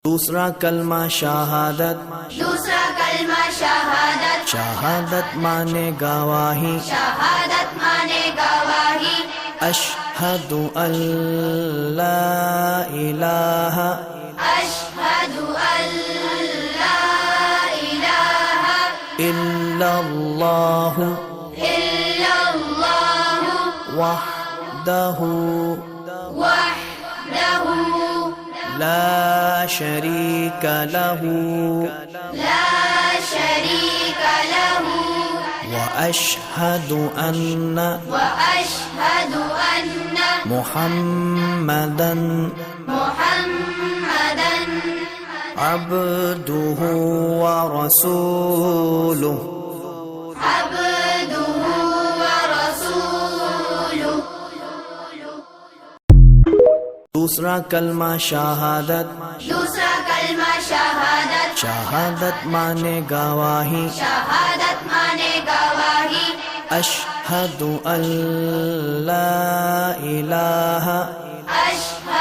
دوسرا کلمہ شہادت، دوسرا کلمہ شہادت، شہادت مانے گواہی، شہادت مانے گواہی، اشہد ان لا الہ اشہد ان لا الہ الا اللہ الا اللہ وحدہ وحدہ لا شریک لہ لا شریک لہ واشہد ان واشہد ان محمدا محمدا عبدہ ورسولہ عبدہ ورسولہ۔ دوسرا کلمہ شہادت، دوسرا کلمہ شہادت، شہادت مانے گواہی، شہادت مانے گواہی، اشہد ان لا الہ اشہد